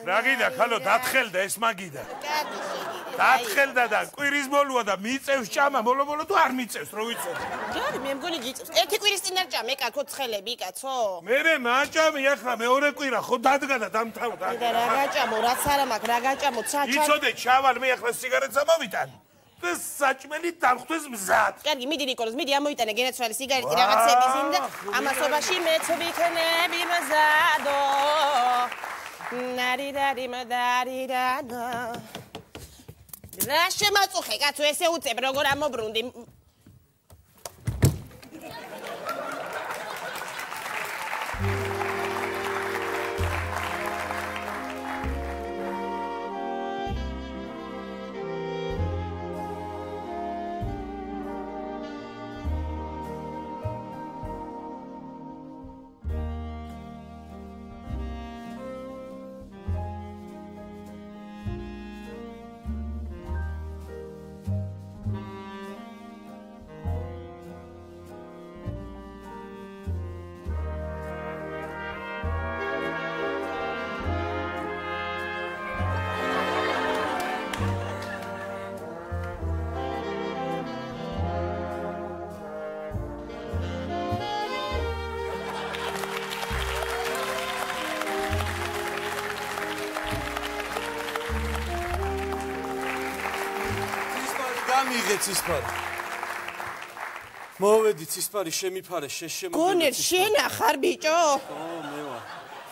რა გიდა ხალო დათხელდა ეს მაგიდა დათხელდა და კვირის მოლუა და მიწევს ჭამა მოლო თუ არ მიწევს რო ვიცოდი ჯარი მე მგონი გიწევს ერთი კვირის წინ არ ჭამე კაცო ცხელები კაცო მე მაჭამი ახლა მეორე კვირა ხო დადგა და დამთავრდა და რა გაჭამო რაც არა მაქვს რა გაჭამო საჭა იცოდე ჩავალ მე ახლა სიგარეტს ამოვიტან და საჭმელი დამხვდეს მზად კარგი მიდი ნიკოლოზ მიდი ამოიტანე გენაცვალე სიგარეტი რაღაცების იმ და ამასობაში მეც ვიქნები მზადო ნარიდარი მდარიდანო რა შემაწუხე კაცო ესე უწებ როგორ ამობრუნდი ცისფარი. მოვედი ცისფარი შემიფარე შემოგედი. გონერ შენ ახარ ბიჭო? მე ვარ.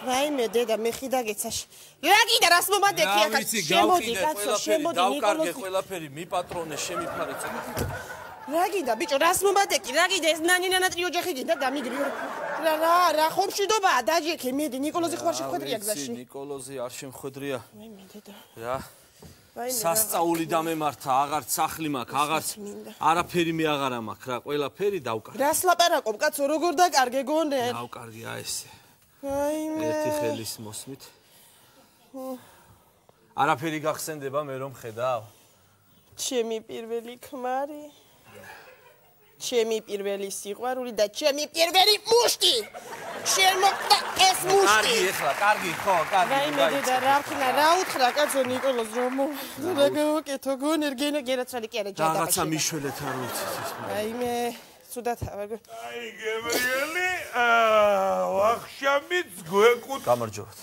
ვაიმე დედა მე ხიდაგეცაში. რა კიდე რას მომადექი ახლა შემოდი კაცო შემოდი ნიკოლოზი. დავკარგე ყველაფერი მიპატრონე შემიფარე წინ. რა კიდე ბიჭო რას მომადექი რა კიდე ეს ნანინა ტრიოჯახი კიდე დამიგრიო. რა ხომშიდობაა დაჯექე მედი ნიკოლოზი ხوار შეხვედრია გზაში. ნიკოლოზი არ შემხვედრია. ვაიმე დედა. რა სასწაული დამემართა, აღარც სახლი მაქვს, აღარც არაფერი მე აღარა მაქვს რა, ყველაფერი დავკარგე. რას ლაპარაკობ, კაცო, როგორ დაკარგე გონერ? დავკარგე ესე. აიმე. ერთი ხელის მოსმით. არაფერი გახსენდება მე რომ ხედავ. ჩემი პირველი ქმარი. ჩემი პირველი სიყვარული და ჩემი პირველი მუშტი. შენ მოხდა ეს მუშტი. კარგი ეხლა, კარგი ხო, კარგი. რაიმე და რა ვქნა, რა უთხრა კაცო ნიკოლოზ რომ რა გავაკეთო გონერ გენაცვალე კი არა ჯადაბაში. რაღაცა მიშველეთ არ ვიცი ის. რაიმე სუდათ ავარ. აი გემრიელი, ვახშამიც გვეკუთ. გამარჯობათ.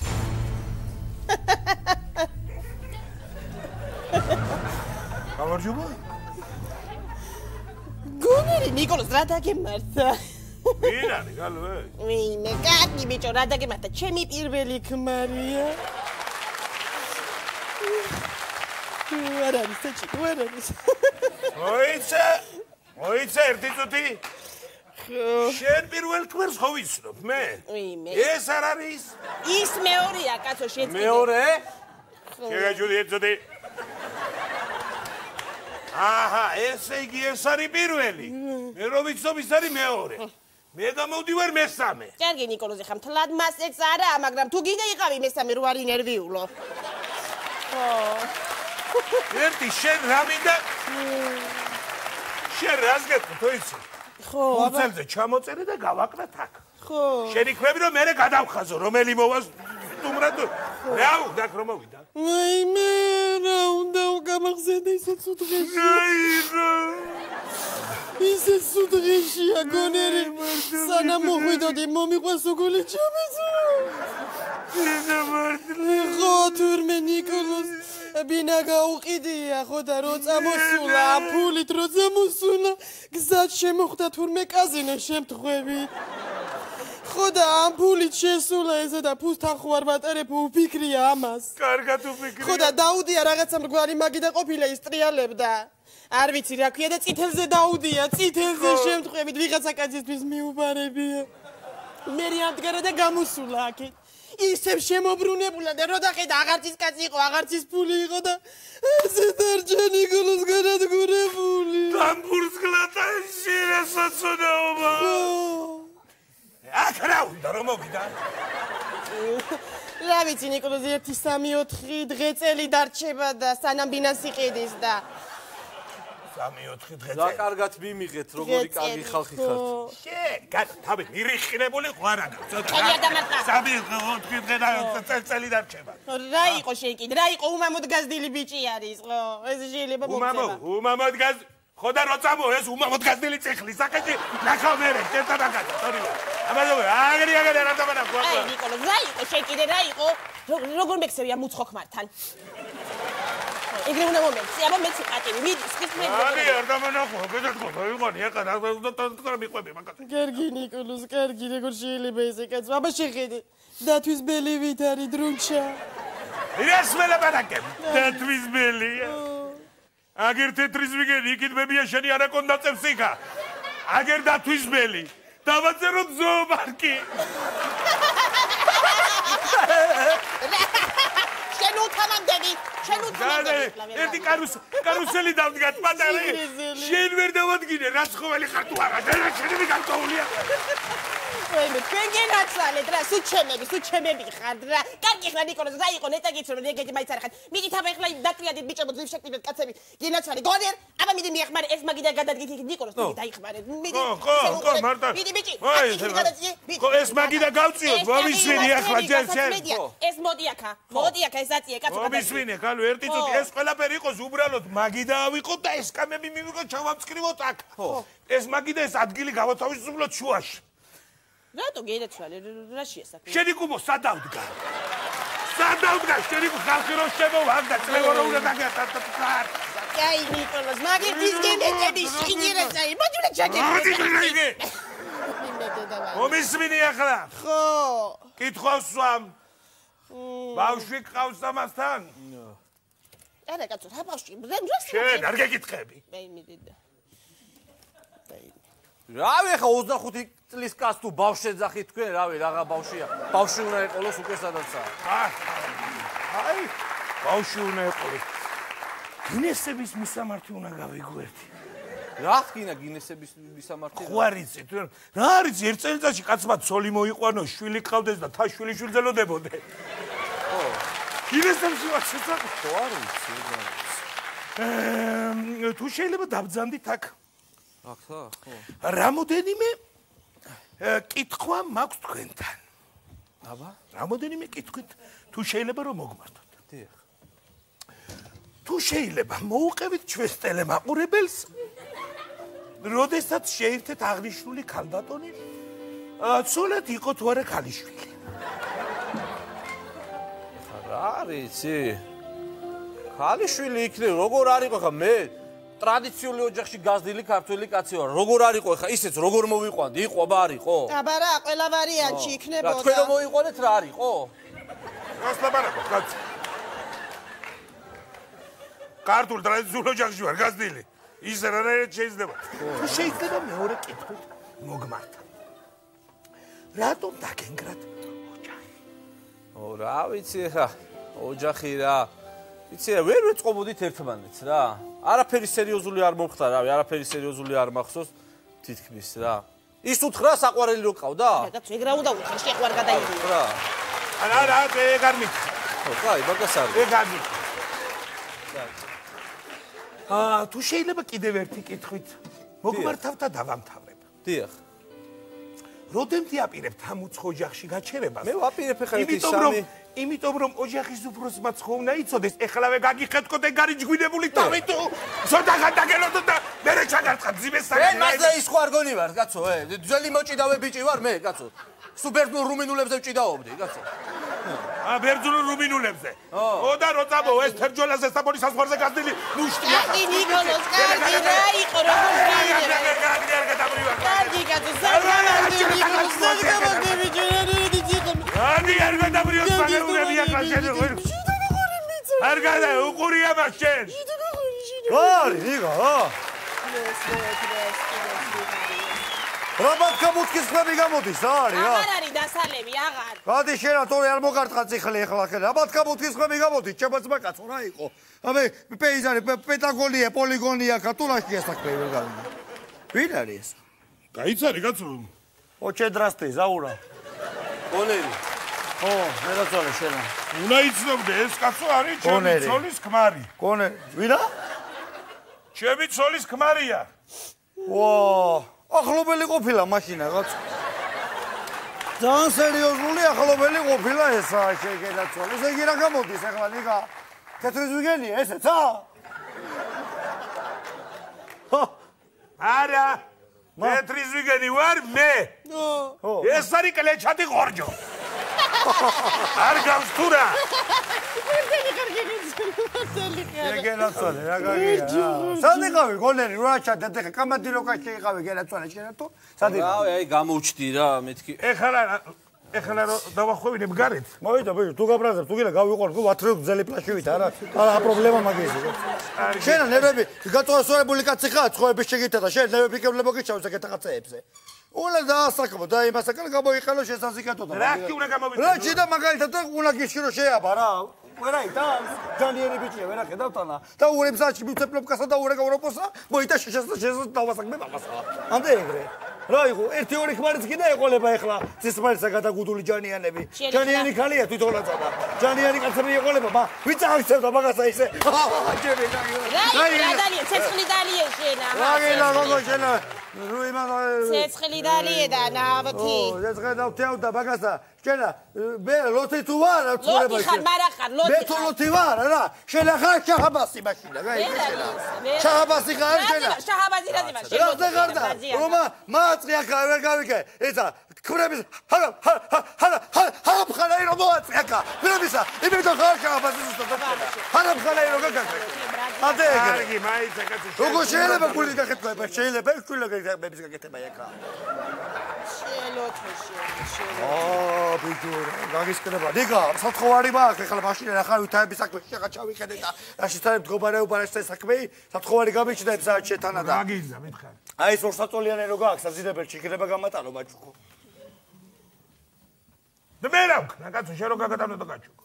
გამარჯობა? გონერი ნიკოლოზ რა დაგემართა? ვინ არის გალო? ვინმე კარგი ბიჭო რა დაგემართა? ჩემი პირველი ქმარია. არ არის საჭი, არ არის. ოიცა ერთი წუთი. შენ პირველ ქმარს ხო ვიცნობ მე? ვინმე? ეს არ არის? ის მეორეა კაცო შეწყვეტ. მეორე? შეგაჯული ერთი წუთი. აჰა, ესე იგი ეს არის პირველი. მე რო ვიცნობ ის არის მეორე. მე გამოვდივარ მესამე. კარგი ნიკოლოზი ხა მთლად მასეც არა, მაგრამ თუ გინდა იყავი მესამე რო არ ინერვიულო. ხო. ერთი შენ რა მინდა? შენ რას გეტყვი იცი? ხო, აბა. უცელზე ჩამოწერე და გავაკრათ აქ. ხო. შენ იქნები რომ მე გადავხაზო, რომელი მოვას სტუმრად. რა უნდა ხრომოვიდა? ვაიმე, რა უნდა გამახსენდა ისე ცუდღეში. ისე ცუდღეშია გონერი. სანამ მოხვიდოდი მომიყვანს უგული ჩამეცო. ხო, თურმე ნიკოლოზ ბინა გაუყიდია ხო და რო წამოსულა ფულით რო წამოსულა გზად შემოხვდა თურმე კაზინო შემთხვევი ხო და ამ ფულით შესულა ესა და ფუსთან ხო არ ვატარებ უფიქრია ამას კარგად უფიქრია ხო და დაუდია რაღაცა მრგვალი მაგიდა ყოფილა ისტრიალებდა არ ვიცი რა ქვია და წითელზე დაუდია წითელზე შემთხვევით ვიღაცა კაცისთვის მიუბარებია მე რიამდგარა და გამოსულა აქეთ ისევ შემოbrunებულა და რო დახედა აღარც ის კაცი იყო, აღარც ის ფული იყო და ესე დარჩა ნიკოლოზ განადგურებული. დამბურსგლათა შერასაცოდაობა. აქ რა უნდა რომ მოვიდა? რა ვიცი ნიკოლოზ 1-3-4 დღე წელი დარჩება და სანამ ბინას იყიდის და 3-4 დღე. და კარგად მიმიღეთ, როგორი კარგი ხალხი ხართ. თავი მირიხინებული ყوارა გაქვს. ხელი ადამარტა. 3-4 დღე და წელი დარჩება. რა იყო შენ კიდე? რა იყო უმამოდ გაზდილი ბიჭი არის, ხო? ეს შეიძლება მოგწევა. უმამოდ გაზ ხო და რო წამო ეს უმამოდ გაზდილი წიხლი საკეთი ნახავ მერე შენთან დაგაჭა სორი აბადო აგერი რა დამანა ხო აი ნიკოლო რა იყო შენ კიდე რა იყო როგორ მექსევია მუცხო ხმართან ეგრე უნდა მომეცი აბა მეცი პატივი მიდი სქის მე აი არ დამანახო გეთქო ვიღონი ეხა და მიყვები მაგას კარგი ნიკოლოს კარგი როგორ შეიძლება ესე კაცო აბა შეხედე დათვის ბელი ვით არის დრუნჩა ეს მელაპარაკებ დათვის ბელი აგერ თეთრის ვიგენი იქით მებია შენი არა კონდა წევსიკა აგერ დათვის ბელი დავაწერო ზოოპარკი შენ უთამამდები ერთი კარუსელი დავდგათ პატარა შენ ვერ დავადგინე რაც ხოველი ხარ თუ არა და შენი მიგარტოულია ვაიმე თქვენ გენაცვალეთ რა სულ ჩემები ხართ რა კარგი ხარ ნიკოლოზ რა იყო ნეტა გიცო რომ ეგეთი მაიც არ ხარ მიდით აბა ეხლა დატრიადით ბიჭებო ძლივშექტიბეთ კაცები გენაცვალე გონერ აბა მიდი მიეხმარე ეს მაგიდა გადადგით იქ ნიკოლოზ მიდი დაიხმარე მიდი ხო მარტა მიდი ბიჭი ხო ეს მაგიდა გავწიოთ მომისვინი ახლა ჯერ ეს მოდი აქა ეს აწიე კაცო მომისვინე ხალო ერთი წუთი ეს ყველაფერი იყოს უბრალოდ მაგიდა ავიყოთ და ეს კამები მივიღოთ ჩავამწკრივოთ აქ ეს მაგიდა ეს ადგილი გავათავისუფლოთ შუაში რატო გენაცვალე რა შეასაქმე შენი კუბო სადავდგა შენი ხალხი რო შემოვაგდა წლებო რო უნდა დაგატა კაი ნიკოლოზ მაგის გენეთები შეგირეცაი მოდი უნდა ჩაგე მომისვინი ახლა ხო კითხვას ვამ ბავშვი ყავს ამასთან არა კაცო რა ბავშვი შენ არ გეკითხები მე მიდიდა რავი ხა 25 წლის კაცს თუ ბავშვს ეძახით თქვენ რავი რაღა ბავშვია ბავშვი უნდა ეყოლოს უკვე სადაცაა აი ბავშვი უნდა ეყოლოს გინესების მისამართი უნდა გავიგვერდი რა ხინა გინესების მისამართი ხო არიცი თუ რა არის ერთ წელიწადში კაცმა ცოლი მოიყვანო შვილი ყავდეს და თა შვილიშვილი ძლოდებოდე ხო გინესებში ვაცეცა ხო არიცი თუ შეიძლება დაბძანდით აქ აქ ხო რამოდენიმე კითხვა მაქვს თქვენთან აბა რამოდენიმე კითხვით თუ შეიძლება რომ მოგმართოთ დიახ თუ შეიძლება მოუყევით ჩვენს ტელემაყურებელს როდესაც შეერთეთ აღნიშნული ქალბატონი ცოლად იყო თუ არა ქალიშვილი რა არიცი ქალიშვილი იქნე როგორ არისო ხა მე ტრადიციული ოჯახში გაზრდილი ქართველი კაცი ვარ როგორ არისო ხა ისეც როგორ მოვიყვანდი იყო აბა არისო აბა რა ყველა ვარიანტი იქნებოდა რა თქვენ რომ მოიყვანეთ რა არისო რას ლაპარაკობ კაც ქართულ ტრადიციულ ოჯახში ვარ გაზრდილი ის რანაირად შეიძლება თუ შეიძლება მეორე კითხვით მოგმართა რატომ დაგენგრათ ოჯახი რა ვიცი ხა ოჯახი რა იცი რა ვერ ვეწყობოდით ერთმანეთს რა არაფერი სერიოზული არ მომხდა რავი არაფერი სერიოზული არ მახსოვს თითქმის რა ის უთხრა საყვარელი რო ყავდა რაგაც ეგ რა უნდა უთხრა შეყვარ გადაიდი რა არა ეგ არ მითხრა ხო კაი მაგას არის ეგ არ მითხრა თუ შეიძლება კიდევ ერთი კითხვით მოგმართავ და დავამთავრებ დიახ როდემდე აპირებთ ამ უცხო ოჯახში გაჩერებას მე ვაპირებ ხა ერთი სამი იმიტომ რომ ოჯახის უფროსმა ცხო უნდა იცოდეს ეხლავე გაგიხეთკოთ ეგ გარიჯგვინებული თავი თუ ცოტა გადაგელოთ და მერე ჩაგარწყა ძიმეს მე მასლა ის ხო არ გონი ვარ კაცო ძველი მოჭიდავე ბიჭი ვარ მე კაცო სუბერნულ რუმინულებზე ვჭიდაობდი კაცო ბერძნულ რუმინულებზე ო და რო წამო ეს თერჯოლაზე საბონის საზღვარზე გაზდილი მუშტია კარგი ნიკოლოზ კარგი რა იყო როგორ კარგი კაცო საგამარდი ნიკოლოზ საგამარდი Adi ergo da brios paneurები ახლა შენ არ გადა უყურია მას შენ გარი ნიგა რაბათ გამოდკის ხმები გამოდის რა არის რა აღარ არის დასალები აღარ გადი შენა თორე არ მოგარტყა ციხლი ახლა ხე რაბათ გამოდკის ხმები გამოდის ჩემაცმა კაცო რა იყო აბე პეიზარი პეტაგონია პოლიგონია ქათულაშია საქმე ვერ გავიგე ვინ არის გაიცარი კაცო ოჩედრასტე ზაურა გონერი ო მერაცოლე შენა უნდა იცნობდე ეს კაცო არის ჩემი ცოლის ქმარი გონე ვინა ჩემი ცოლის ქმარია. ვა, ახლობელი ყოფილა მაშინ რაღაც. ძალიან სერიოზული ახლობელი ყოფილა ესა შეგენაცვალე. ესე იგი რა გამოდის ახლა ნიკა? თეთრის ვიგენია ესეცა? არა. თეთრის ვიგენი ვარ მე. ეს არის კლეჩატი ხორჯო. არ გავს თუ რა? გენაცვალე რა გაგია? სად იყავი გონერი რა ჩადეთ ხა კამადიროკაში იყავი გენაცვალე შენ თუ? სად იყავი? აი გამოვჩდი რა მეთქი. ეხლა რომ დავახვევინებ გარეთ. მოიდა ბიჭო თუ გაბრაზებ თუ გინდა გავიყორ თუ ვათრევ გზელი პლაშივით არა პრობლემა მაგისი. შენ ნერვები გაწვასოებული კაცი ხარ ცხოების შეგითა და შენ ნერვები კებლე მოგიჩავს ეგეთ რაღაცეებზე. უნდა დაასაკმო და იმასაკან გამოიყენო შესაძლებლად და რა კი უნდა გამოვიდე? რა ჩიდა მაგალითად უნდა გიშირო შეაბა რა. ვერაი და ჯანიერი ბიჭია ვერა ხედავთანა და ურემსაჩი მიცეპლობკასა და ურეგავროპოსა მოიდა შესაძლებლად დავასაკმე მამასა. ამდე ეგრე. რა იყო ერთი ორი ქმარიც კიდე ეყოლება ახლა ცისმარისა გადაგუდული ჯანიანები. ჯანიანი ხალია თვითონაც და ჯანიანი კაცები ეყოლება მა ვიც აღწევდა მაგასა ისე. ჯები რა დალია ცეცხლი დალია შენა. რა გელა გოგო შენა. რუიმა ცეცხლი დალია და ნავთი. ცეცხლი დავთევდა მაგასა. შენა მე ლოთი თუ ვარ ცურება ლოთი ხარ მარა ხარ ლოთი. მე თუ ლოთი ვარ რა შენა ხარ შაჰაბასი მაშინა გაიგე შენა. შაჰაბასი ხარ შენა. შაჰაბაზი რა ძმა შენა. რა ზღარდა რომა მაწყია ხარ გავიქე ესა ქრების ხალხი რომ მოაწექა ფრებისა იმედო ხარ შაჰაბაზი ზუსტად ხალხი რომ გაგაკეთე ამდე კარგი მაიცა კაცი როგორ შეიძლება გულის გაკეთება შეიძლება შვილების გაკეთება ეკა ბიჭო გაგისკნება დიგა სათხოვარი მაქვს ეხლა მაშინ რა ხარ ვითაების საქმე შეხა ჩავიხედე და რაში თარ მდგომარეობა რა საქმე სათხოვარი გამიჩნდა საათ შეთანა და მაგიზა მითხარ აი ეს ორსაწოლიანი რო გაქვს საზიდებელში იქნება გამატანო ბაჭუკო და მე რა ვქნა კაცო შენ რო გაგატანო და გაჭუკო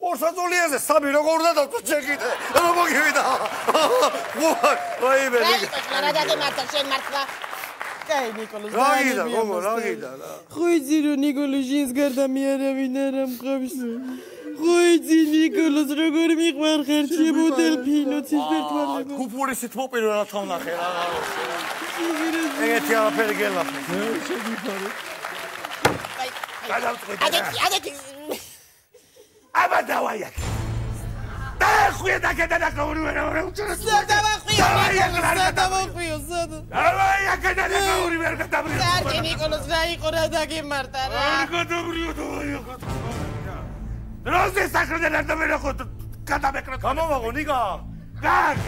ორსაწოლიანზე სამი როგორ დადავთ შეგიდე რა მოგივიდა ვაი ბელი რა დაგემართა შენ მართლა კაი ნიკოლოზ რა გოგო რა გიდა რა ხუიძი რო ნიკოლოზ შენს გარდა მე არავინ არ ამყავს ხუიძი ნიკოლოზ როგორ მიყვარხარ ჩემო დელფინო ცისფერთვალე კუფურისით მოპირველად ვნახე რა ეგეთი არაფერი გელაფე შეგიფარე ადეთი აბა დავაიაკე და ხუე დაგედა და გაური ვერ უჩერს დავახვიო დავაიაკე და გაური ვერ გადაბრიო კარგი ნიკოლოზ რა იყო რა დაგემართა რა არ გადაბრიო დავაიაკე როზე საქმეა და მე რა ხო გადამეკრა გამომაღო ნიკა გაგ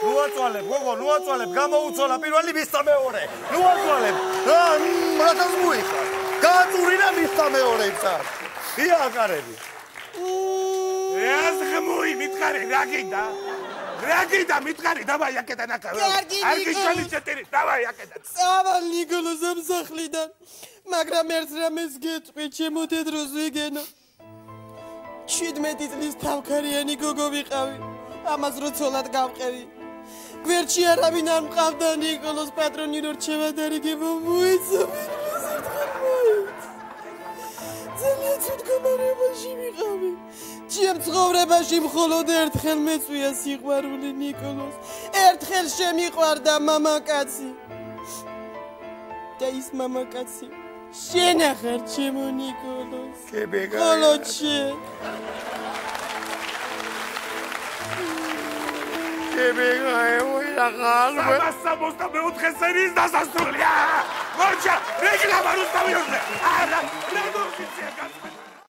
ნუაწვალებ გოგო ნუაწვალებ გამოუცვალა პირველი მისცა მეორე ნუაწვალებ რა დასმუიხარ გააწურინა მისცა მეორე ისა იაკარები ეს ხმუი მითხარი რა გინდა მითხარი დავაი აკეთა ნაკავე არ გიშალი ჩეტირი დავაი აკეთა წავალ ნიკოლოზ ამ სახლიდან მაგრამ ერთ რამეს გეტყვი ჩემო თედროს ვიგენო 17 წლის თავქარიანი გოგო ვიყავი ამას როცოლად გავყევი გვერდში არავინ არ მყავდა ნიკოლოზ პატრონი რო რჩევა დარიგება მოიცა ძალიან ცუდ გამარებაში ვიყავი ჩემ ცხოვრებაში მხოლოდ ერთხელ მეწვია სიყვარული ნიკოლოზ ერთხელ შემიყვარდა მამაკაცი და ის მამაკაცი შენ ახარ ჩემო ნიკოლოზ მხოლოდ შენ სამასამოსდა მეოთხე სერიის დასასრულია მორჩა რეკლამა რუსთავი